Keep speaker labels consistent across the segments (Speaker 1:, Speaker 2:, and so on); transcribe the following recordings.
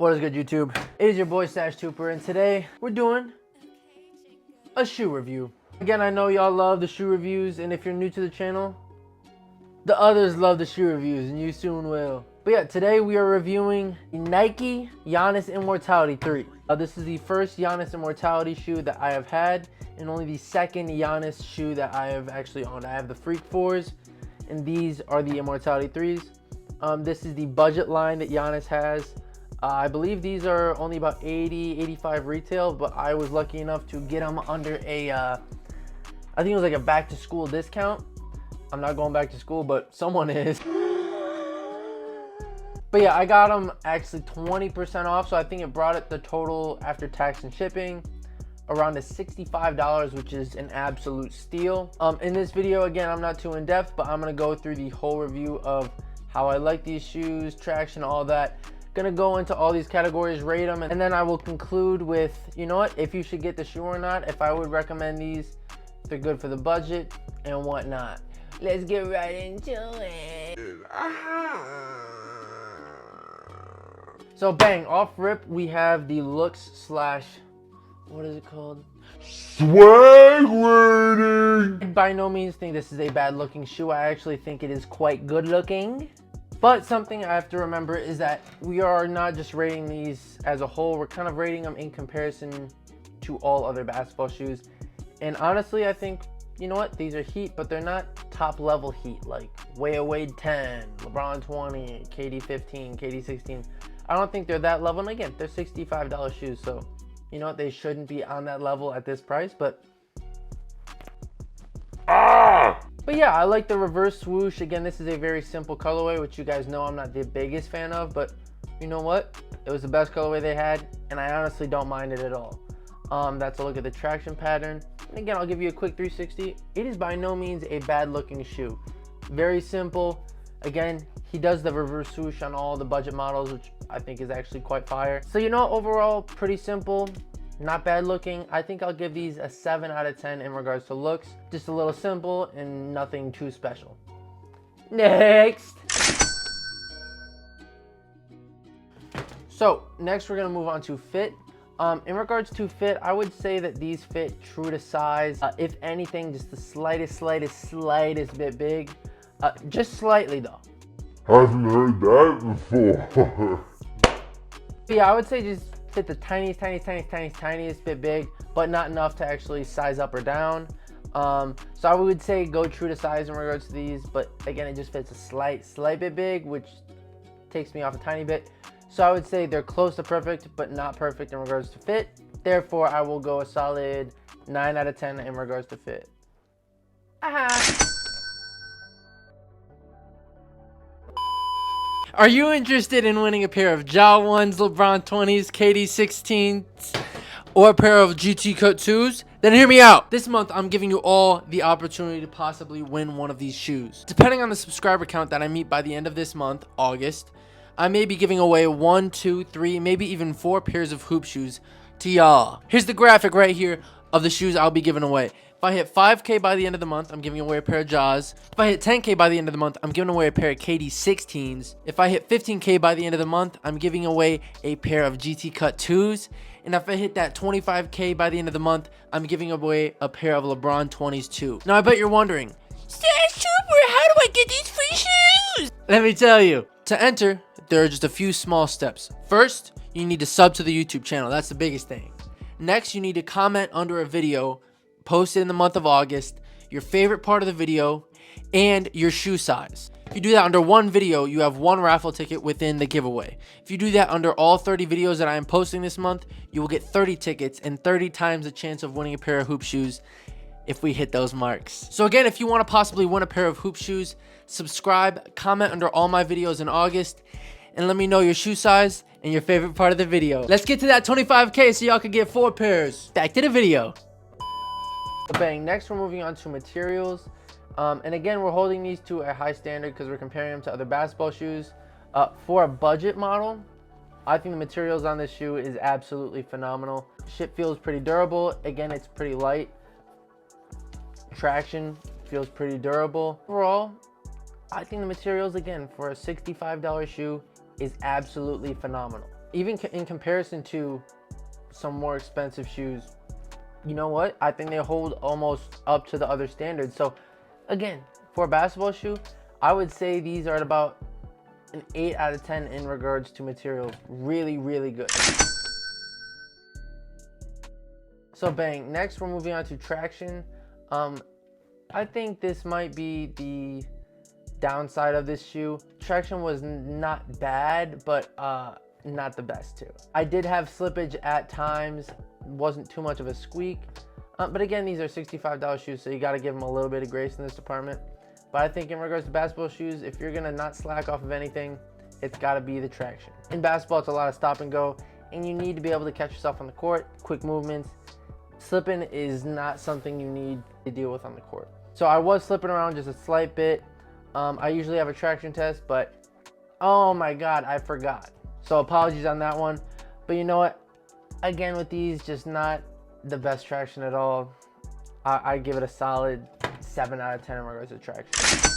Speaker 1: What is good, YouTube? It is your boy Stash Trooper, and today we're doing a shoe review. Again, I know y'all love the shoe reviews, and if you're new to the channel, the others love the shoe reviews, and you soon will. But yeah, today we are reviewing the Nike Giannis Immortality 3. This is the first Giannis Immortality shoe that I have had, and only the second Giannis shoe that I have actually owned. I have the Freak 4s, and these are the Immortality 3s. This is the budget line that Giannis has. I believe these are only about 80, 85 retail, but I was lucky enough to get them under a, I think it was like a back to school discount. I'm not going back to school, but someone is. But yeah, I got them actually 20% off, so I think it brought it the total after tax and shipping around to $65, which is an absolute steal. In this video, again, I'm not too in depth, but I'm gonna go through the whole review of how I like these shoes, traction, all that. Gonna go into all these categories, rate them, and then I will conclude with, you know what, if you should get the shoe or not, if I would recommend these, if they're good for the budget and whatnot. Let's get right into it. So bang, off rip, we have the looks slash, what is it called?
Speaker 2: Swag rating.
Speaker 1: I by no means think this is a bad looking shoe. I actually think it is quite good looking. But something I have to remember is that we are not just rating these as a whole, we're kind of rating them in comparison to all other basketball shoes. And honestly, I think, you know what, these are heat, but they're not top level heat, like Wade 10, LeBron 20, KD 15, KD 16. I don't think they're that level, and again, they're $65 shoes, so you know what, they shouldn't be on that level at this price, but yeah, I like the reverse swoosh. Again, this is a very simple colorway, which you guys know I'm not the biggest fan of, but you know what? It was the best colorway they had, and I honestly don't mind it at all. That's a look at the traction pattern. And again, I'll give you a quick 360. It is by no means a bad looking shoe. Very simple. Again, he does the reverse swoosh on all the budget models, which I think is actually quite fire. So, you know, overall, pretty simple. Not bad looking. I think I'll give these a 7 out of 10 in regards to looks. Just a little simple and nothing too special. Next. So next we're gonna move on to fit. In regards to fit, I would say that these fit true to size. If anything, just the slightest bit big. Just slightly though.
Speaker 2: Haven't heard that before.
Speaker 1: Yeah, I would say just fit the tiniest bit big, but not enough to actually size up or down. So I would say go true to size in regards to these, but again, it just fits a slight bit big, which takes me off a tiny bit. So I would say they're close to perfect, but not perfect in regards to fit. Therefore, I will go a solid 9 out of 10 in regards to fit. Are you interested in winning a pair of Ja 1s, LeBron 20s, KD 16s, or a pair of GT Cut 2s? Then hear me out. This month, I'm giving you all the opportunity to possibly win one of these shoes. Depending on the subscriber count that I meet by the end of this month, August, I may be giving away 1, 2, 3, maybe even 4 pairs of hoop shoes to y'all. Here's the graphic right here of the shoes I'll be giving away. If I hit 5K by the end of the month, I'm giving away a pair of Jaws. If I hit 10K by the end of the month, I'm giving away a pair of KD 16s. If I hit 15K by the end of the month, I'm giving away a pair of GT Cut 2s. And if I hit that 25K by the end of the month, I'm giving away a pair of LeBron 20s too. Now, I bet you're wondering, Stash Trooper, how do I get these free shoes? Let me tell you. To enter, there are just a few small steps. First, you need to sub to the YouTube channel. That's the biggest thing. Next, you need to comment under a video posted in the month of August, your favorite part of the video, and your shoe size. If you do that under one video, you have one raffle ticket within the giveaway. If you do that under all 30 videos that I am posting this month, you will get 30 tickets and 30 times the chance of winning a pair of hoop shoes if we hit those marks. So again, if you want to possibly win a pair of hoop shoes, subscribe, comment under all my videos in August, and let me know your shoe size and your favorite part of the video. Let's get to that 25K so y'all can get 4 pairs. Back to the video. Bang, next we're moving on to materials. And again, we're holding these to a high standard because we're comparing them to other basketball shoes. For a budget model, I think the materials on this shoe is absolutely phenomenal. Shit feels pretty durable. Again, it's pretty light. Traction feels pretty durable. Overall, I think the materials, again, for a $65 shoe is absolutely phenomenal. even in comparison to some more expensive shoes, you know what? I think they hold almost up to the other standards. So again, for a basketball shoe, I would say these are at about an 8 out of 10 in regards to materials. Really, really good. So bang, next we're moving on to traction. I think this might be the downside of this shoe. Traction was not bad, but not the best too. I did have slippage at times, wasn't too much of a squeak. But again, these are $65 shoes, so you got to give them a little bit of grace in this department. But I think in regards to basketball shoes, if you're gonna not slack off of anything, it's got to be the traction. In basketball, it's a lot of stop and go, and you need to be able to catch yourself on the court, quick movements. Slipping is not something you need to deal with on the court. So I was slipping around just a slight bit. I usually have a traction test, but oh my God, I forgot. So apologies on that one. But you know what? Again, with these, just not the best traction at all. I give it a solid 7 out of 10 in regards to traction.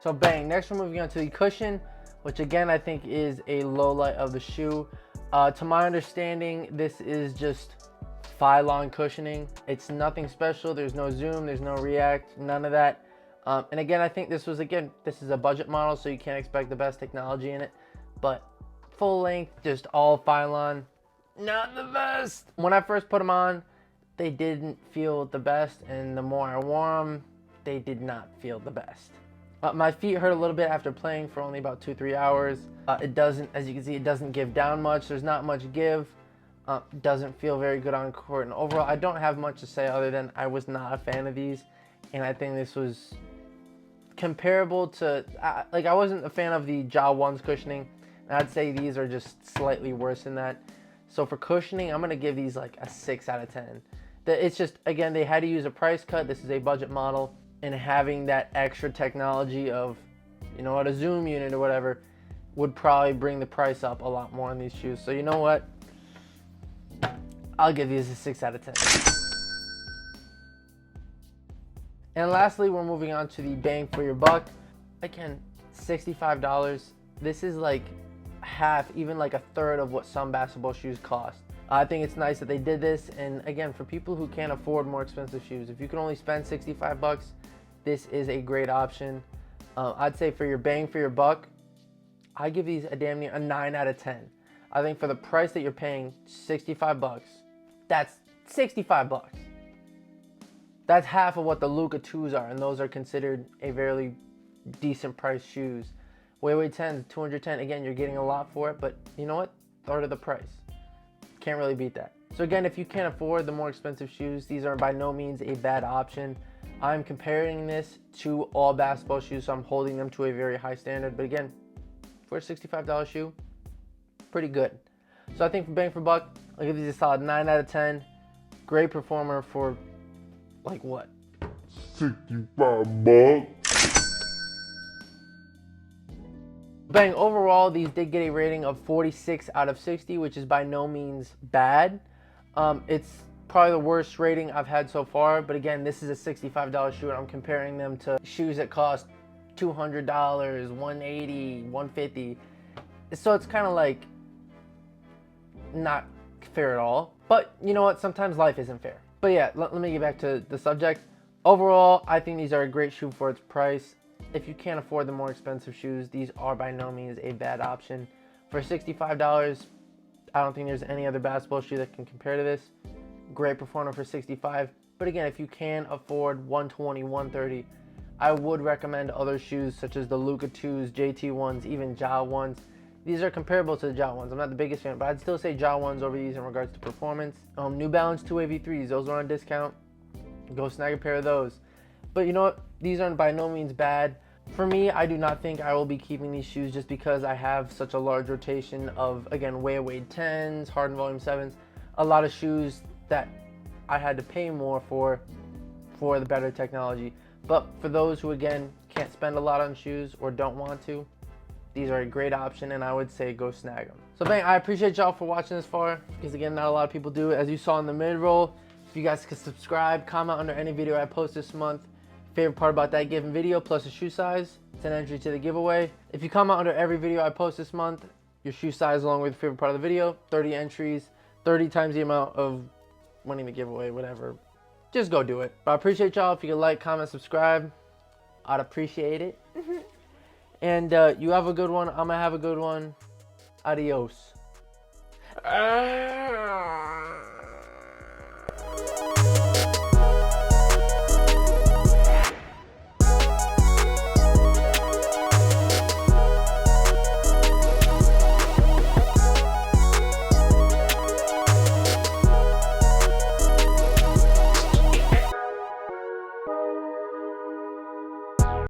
Speaker 1: So bang, next we're moving on to the cushion, which again, I think is a low light of the shoe. To my understanding, this is just Phylon cushioning. It's nothing special. There's no zoom, there's no react, none of that. And again, I think this is a budget model, so you can't expect the best technology in it. But full length, just all Phylon, not the best. When I first put them on, they didn't feel the best, and the more I wore them, they did not feel the best. My feet hurt a little bit after playing for only about 2-3 hours. It doesn't, as you can see, it doesn't give down much. There's not much give. Doesn't feel very good on court. And overall, I don't have much to say other than I was not a fan of these. And I think this was comparable to, I wasn't a fan of the Ja 1's cushioning. And I'd say these are just slightly worse than that. So for cushioning, I'm going to give these like a 6 out of 10. It's just, again, they had to use a price cut. This is a budget model. And having that extra technology of, you know what, a zoom unit or whatever would probably bring the price up a lot more on these shoes. So you know what? I'll give these a 6 out of 10. And lastly, we're moving on to the bang for your buck. Again, $65. This is like half, even like a third of what some basketball shoes cost. I think it's nice that they did this. And again, for people who can't afford more expensive shoes, if you can only spend 65 bucks, this is a great option. I'd say for your bang for your buck, I give these a damn near a 9 out of 10. I think for the price that you're paying, 65 bucks, that's 65 bucks. That's half of what the Luka 2s are, and those are considered a very decent price shoes. Wayway 10s, 210, again, you're getting a lot for it, but you know what? Third of the price. Can't really beat that. So again, if you can't afford the more expensive shoes, these are by no means a bad option. I'm comparing this to all basketball shoes, so I'm holding them to a very high standard. But again, for a $65 shoe, pretty good. So I think for bang for buck, I'll give these a solid 9 out of 10. Great performer for, like what?
Speaker 2: 65 bucks.
Speaker 1: Bang, overall, these did get a rating of 46 out of 60, which is by no means bad. It's probably the worst rating I've had so far, but again, this is a $65 shoe, and I'm comparing them to shoes that cost $200, $180, $150. So it's kind of like not fair at all. But you know what? Sometimes life isn't fair. But yeah, let me get back to the subject. Overall, I think these are a great shoe for its price. If you can't afford the more expensive shoes, these are by no means a bad option. For $65, I don't think there's any other basketball shoe that can compare to this. Great performer for $65. But again, if you can afford $120, $130, I would recommend other shoes such as the Luka 2s, JT 1s, even Ja 1s. These are comparable to the Ja 1s. I'm not the biggest fan, but I'd still say Ja 1s over these in regards to performance. New Balance 2AV3s, those are on discount. Go snag a pair of those. But you know what? These aren't by no means bad. For me, I do not think I will be keeping these shoes just because I have such a large rotation of, again, Wayway 10s, Harden Volume 7s, a lot of shoes that I had to pay more for the better technology. But for those who, again, can't spend a lot on shoes or don't want to, these are a great option, and I would say go snag them. So bang, I appreciate y'all for watching this far, because again, not a lot of people do it. As you saw in the mid-roll, if you guys could subscribe, comment under any video I post this month. Favorite part about that given video plus the shoe size, it's an entry to the giveaway. If you comment under every video I post this month, your shoe size along with your favorite part of the video, 30 entries, 30 times the amount of winning the giveaway, whatever. Just go do it. But I appreciate y'all. If you could like, comment, subscribe, I'd appreciate it. And you have a good one. I'm gonna have a good one. Adios.